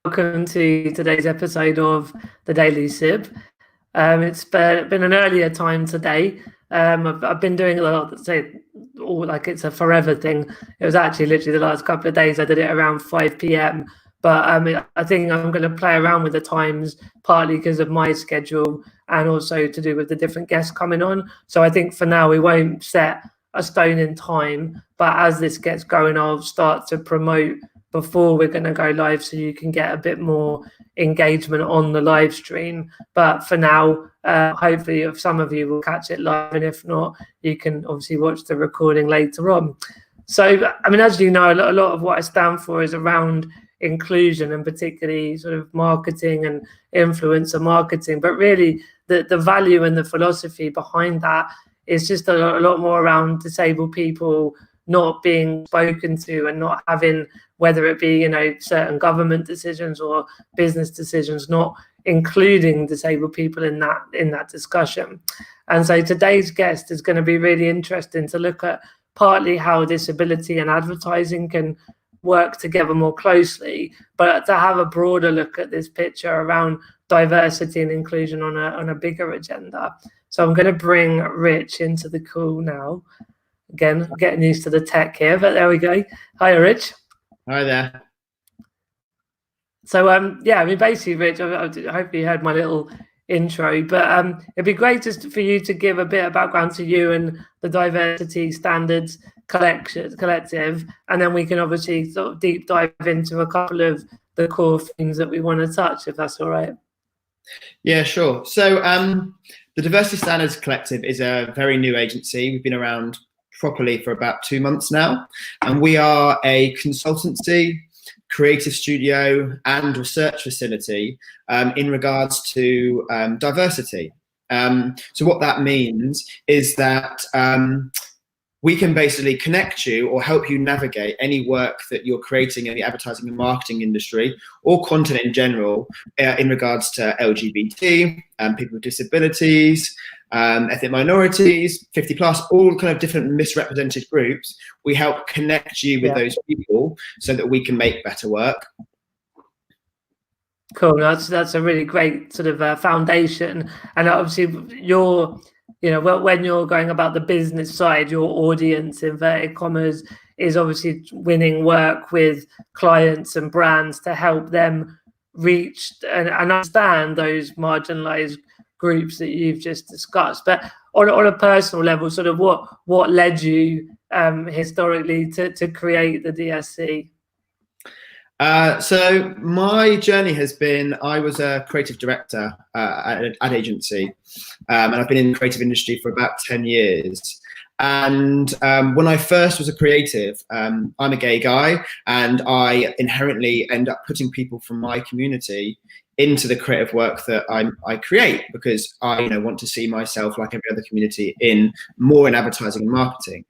welcome to today's episode of the Daily Sip. It's been an earlier time today. I've been doing a lot, like it's a forever thing. It was actually literally the last couple of days. I did it around 5 p.m. But I think I'm going to play around with the times, partly because of my schedule and also to do with the different guests coming on. So I think for now we won't set a stone in time, but as this gets going, I'll start to promote before we're going to go live so you can get a bit more engagement on the live stream. But for now, hopefully if some of you will catch it live, and if not, you can obviously watch the recording later on. So, I mean, as you know, a lot of what I stand for is around inclusion, and particularly sort of marketing and influencer marketing. But really, the value and the philosophy behind that is just a lot more around disabled people not being spoken to and not having, whether it be, certain government decisions or business decisions, not including disabled people in that discussion. And so today's guest is going to be really interesting to look at partly how disability and advertising can work together more closely, but to have a broader look at this picture around diversity and inclusion on a bigger agenda. So I'm going to bring Rich into the call now. Again, getting used to the tech here, but there we go. Hi, Rich. Hi there. So, basically, Rich, I hope you heard my little intro, but it'd be great just for you to give a bit of background to you and the Diversity Standards Collective, and then we can obviously sort of deep dive into a couple of the core things that we want to touch, if that's all right. Yeah, sure. So the Diversity Standards Collective is a very new agency. We've been around properly for about 2 months now, and we are a consultancy, creative studio and research facility in regards to diversity. So what that means is that we can basically connect you or help you navigate any work that you're creating in the advertising and marketing industry or content in general in regards to LGBT, people with disabilities, ethnic minorities, 50 plus, all kind of different misrepresented groups. We help connect you with those people so that we can make better work. Cool. That's a really great sort of foundation. And obviously when you're going about the business side, your audience, inverted commas, is obviously winning work with clients and brands to help them reach and understand those marginalised groups that you've just discussed. But on a personal level, sort of what led you historically to create the DSC? So my journey has been, I was a creative director at an ad agency, and I've been in the creative industry for about 10 years. And when I first was a creative, I'm a gay guy, and I inherently end up putting people from my community into the creative work that I create, because I want to see myself, like every other community, in advertising and marketing.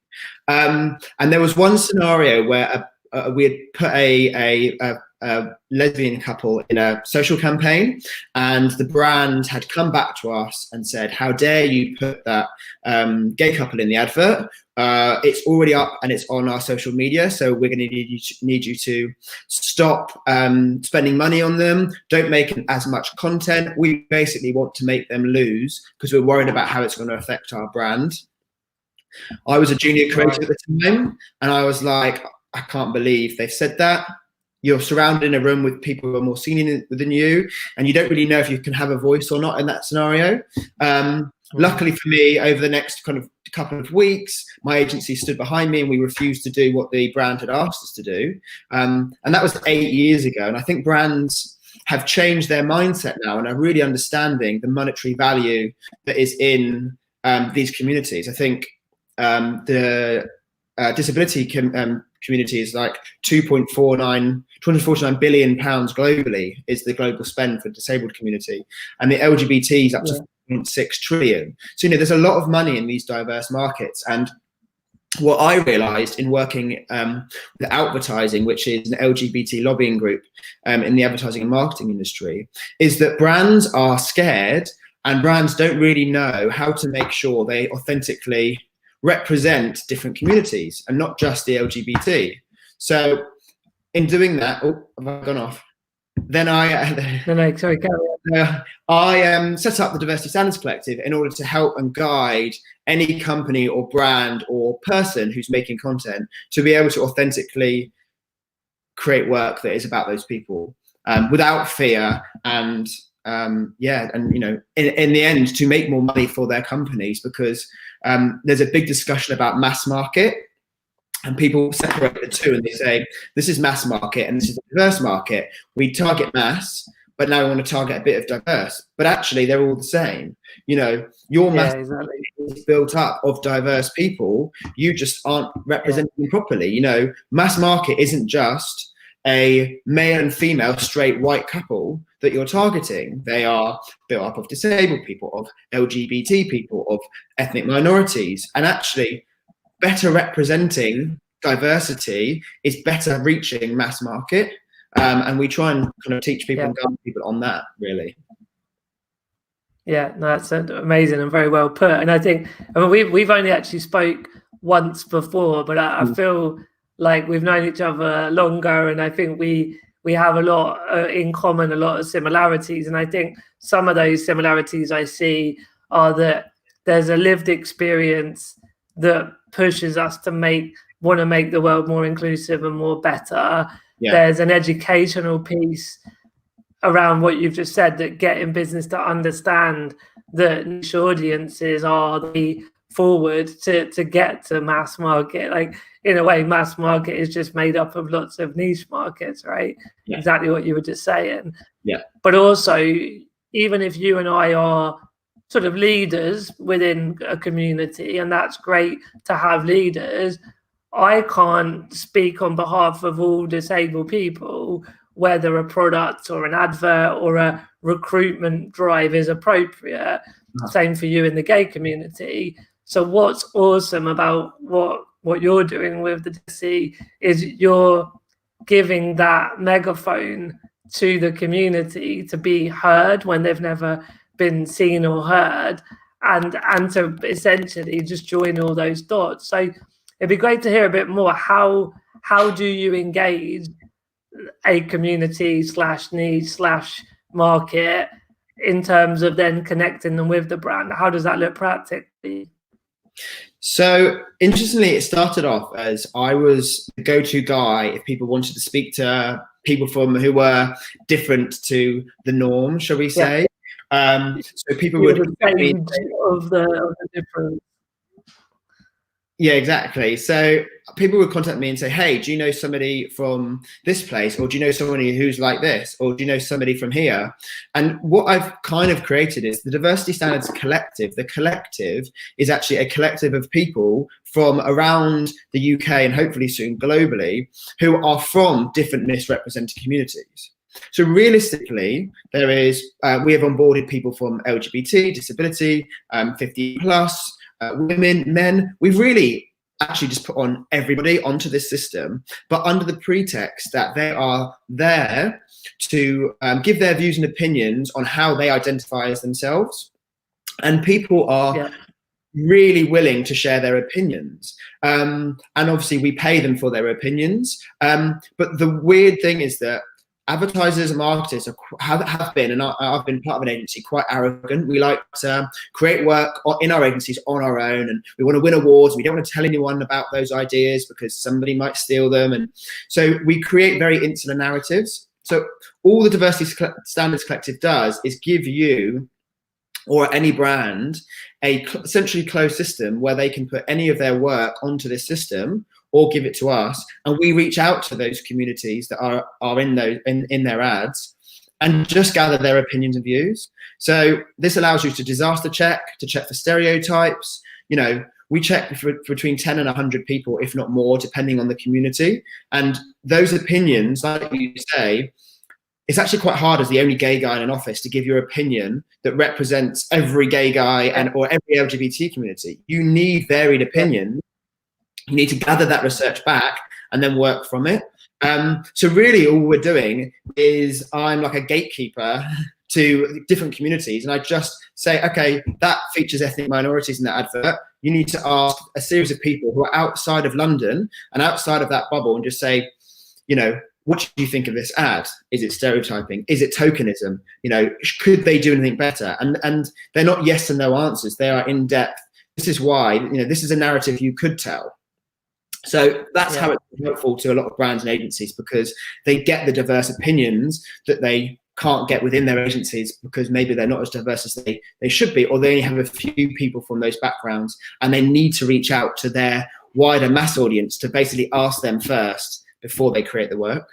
And there was one scenario where we had put a lesbian couple in a social campaign, and the brand had come back to us and said, "How dare you put that gay couple in the advert? It's already up and it's on our social media, so we're going to need you to stop spending money on them. Don't make as much content. We basically want to make them lose because we're worried about how it's going to affect our brand." I was a junior creative at the time, and I was like, I can't believe they've said that. You're surrounded in a room with people who are more senior than you, and you don't really know if you can have a voice or not in that scenario. Luckily for me, over the next kind of couple of weeks, my agency stood behind me and we refused to do what the brand had asked us to do. And that was 8 years ago. And I think brands have changed their mindset now and are really understanding the monetary value that is in these communities. I think the disability community is like 249 billion pounds globally is the global spend for the disabled community, and the LGBT is up to 4.6 trillion. So there's a lot of money in these diverse markets. And what I realized in working with advertising, which is an LGBT lobbying group in the advertising and marketing industry, is that brands are scared, and brands don't really know how to make sure they authentically represent different communities and not just the LGBT. So in doing that, oh, have I gone off? then I No, sorry, carry on. I set up the Diversity Standards Collective in order to help and guide any company or brand or person who's making content to be able to authentically create work that is about those people without fear, and yeah, and you know, in the end, to make more money for their companies, because there's a big discussion about mass market. And people separate the two and they say, this is mass market and this is a diverse market. We target mass, but now we want to target a bit of diverse. But actually, they're all the same. You know, your mass Exactly. is built up of diverse people. You just aren't representing them properly. You know, mass market isn't just a male and female straight white couple that you're targeting. They are built up of disabled people, of LGBT people, of ethnic minorities. And actually, better representing diversity is better reaching mass market, and we try and kind of teach people and guide people on that, really. Yeah, no, that's amazing and very well put. And I think, I mean, we've only actually spoke once before, but I feel like we've known each other longer, and I think we have a lot in common, a lot of similarities. And I think some of those similarities I see are that there's a lived experience that pushes us to want to make the world more inclusive and more better. There's an educational piece around what you've just said, that getting business to understand that niche audiences are the forward to get to mass market. Like, in a way, mass market is just made up of lots of niche markets, right? Exactly what you were just saying. But also, even if you and I are sort of leaders within a community, and that's great to have leaders, I can't speak on behalf of all disabled people whether a product or an advert or a recruitment drive is appropriate. Same for you in the gay community. So what's awesome about what you're doing with the DC is you're giving that megaphone to the community to be heard when they've never been seen or heard, and to essentially just join all those dots. So it'd be great to hear a bit more. How do you engage a community / need / market in terms of then connecting them with the brand? How does that look practically? So interestingly, it started off as I was the go-to guy if people wanted to speak to people who were different to the norm, shall we say. So people would of the different. Yeah, exactly. So people would contact me and say, hey, do you know somebody from this place? Or do you know somebody who's like this? Or do you know somebody from here? And what I've kind of created is the Diversity Standards Collective. The collective is actually a collective of people from around the UK and hopefully soon globally who are from different misrepresented communities. So realistically, there is, we have onboarded people from LGBT, disability, 50 plus, women, men. We've really actually just put on everybody onto this system, but under the pretext that they are there to give their views and opinions on how they identify as themselves. And people are really willing to share their opinions. And obviously we pay them for their opinions. But the weird thing is that advertisers and marketers have been, and I've been part of an agency, quite arrogant. We like to create work in our agencies on our own, and we want to win awards. We don't want to tell anyone about those ideas because somebody might steal them. And so we create very insular narratives. So all the Diversity Standards Collective does is give you or any brand a centrally closed system where they can put any of their work onto this system or give it to us, and we reach out to those communities that are in those in their ads and just gather their opinions and views. So this allows you to disaster check, to check for stereotypes. You know, we check for between 10 and 100 people, if not more, depending on the community. And those opinions, like you say, it's actually quite hard as the only gay guy in an office to give your opinion that represents every gay guy and or every LGBT community. You need varied opinions. You need to gather that research back and then work from it. So really all we're doing is I'm like a gatekeeper to different communities, and I just say, okay, that features ethnic minorities in that advert. You need to ask a series of people who are outside of London and outside of that bubble and just say, you know, what do you think of this ad? Is it stereotyping? Is it tokenism? You know, could they do anything better? And they're not yes and no answers. They are in depth. This is why, you know, this is a narrative you could tell. So that's how it's helpful to a lot of brands and agencies, because they get the diverse opinions that they can't get within their agencies, because maybe they're not as diverse as they should be, or they only have a few people from those backgrounds, and they need to reach out to their wider mass audience to basically ask them first before they create the work.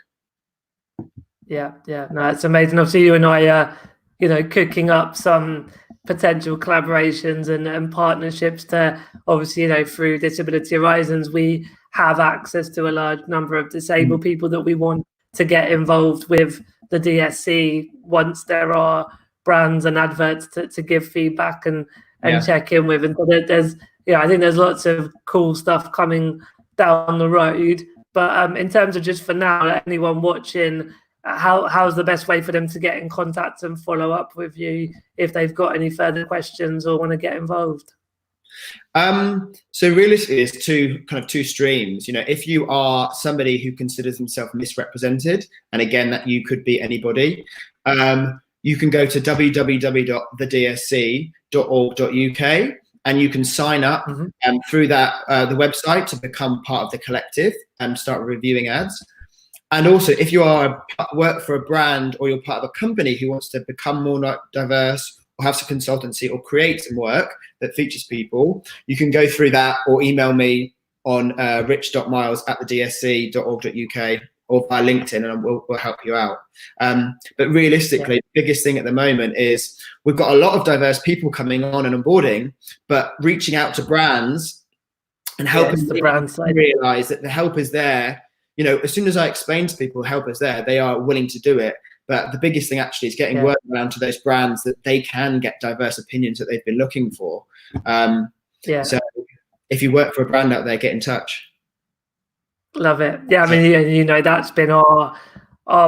Yeah, no, it's amazing. Obviously, you and I, you know, cooking up some potential collaborations and partnerships to, obviously, you know, through Disability Horizons, we have access to a large number of disabled people that we want to get involved with the DSC once there are brands and adverts to give feedback and check in with. And so there's, you know, I think there's lots of cool stuff coming down the road. But in terms of just for now, anyone watching, how's the best way for them to get in contact and follow up with you if they've got any further questions or want to get involved? So realistically, it's two streams. You know, if you are somebody who considers themselves misrepresented, and again, that you could be anybody, you can go to www.thedsc.org.uk and you can sign up through that the website to become part of the collective and start reviewing ads. And also, if you work for a brand or you're part of a company who wants to become more diverse, or have some consultancy or create some work that features people, you can go through that or email me on rich.miles@thedsc.org.uk or via LinkedIn, and we'll help you out. But realistically, the biggest thing at the moment is we've got a lot of diverse people coming on and onboarding, but reaching out to brands and helping the brand side realize that the help is there. You know, as soon as I explain to people help is there, they are willing to do it. But the biggest thing actually is getting word around to those brands that they can get diverse opinions that they've been looking for. So if you work for a brand out there, get in touch. Love it. Yeah, I mean, you know, that's been our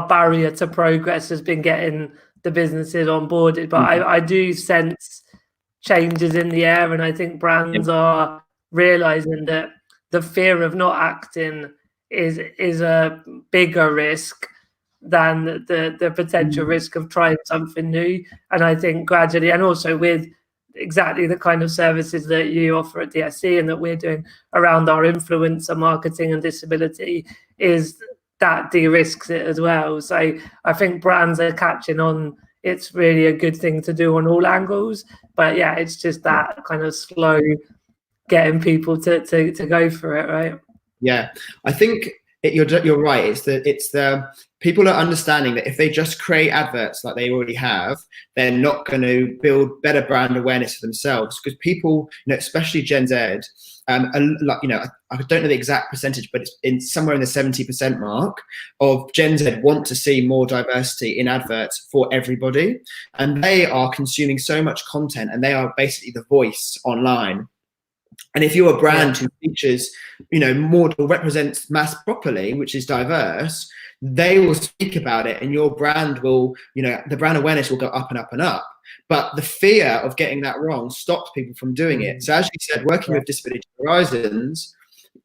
barrier to progress, has been getting the businesses onboarded. But I do sense changes in the air, and I think brands are realizing that the fear of not acting is a bigger risk than the potential risk of trying something new. And I think gradually, and also with exactly the kind of services that you offer at DSC and that we're doing around our influencer marketing and disability, is that de-risks it as well. So I think brands are catching on. It's really a good thing to do on all angles. But yeah, it's just that kind of slow getting people to go for it, right? Yeah, I think you're right. It's the people are understanding that if they just create adverts like they already have, they're not going to build better brand awareness for themselves, because people, you know, especially Gen Z, like, you know, I don't know the exact percentage, but it's somewhere in the 70% mark of Gen Z want to see more diversity in adverts for everybody, and they are consuming so much content, and they are basically the voice online. And if you're a brand who features, you know, more or represents mass properly, which is diverse, they will speak about it, and your brand will, you know, the brand awareness will go up and up and up. But the fear of getting that wrong stops people from doing it. So as you said, working with Disability Horizons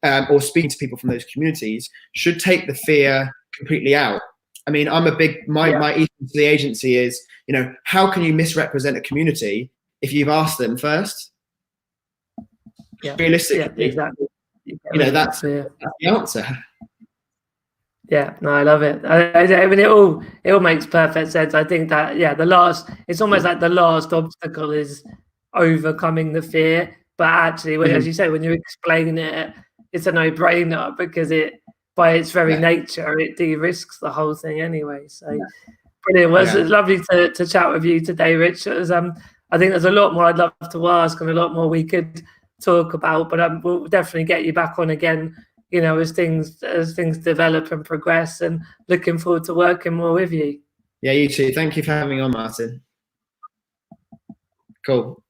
or speaking to people from those communities should take the fear completely out. I mean, I'm a big, my ethos to the agency is, you know, how can you misrepresent a community if you've asked them first? Realistically, exactly. You know, that's the answer. Yeah, no, I love it. I mean, it all makes perfect sense. I think that it's almost like the last obstacle is overcoming the fear. But actually, as you say, when you explain it, it's a no-brainer, because it, by its very nature, it de-risks the whole thing anyway. So brilliant. Well, it's lovely to chat with you today, Rich. I think there's a lot more I'd love to ask and a lot more we could talk about, but we'll definitely get you back on again, you know, as things develop and progress, and looking forward to working more with you. Yeah, you too. Thank you for having me on, Martin. Cool.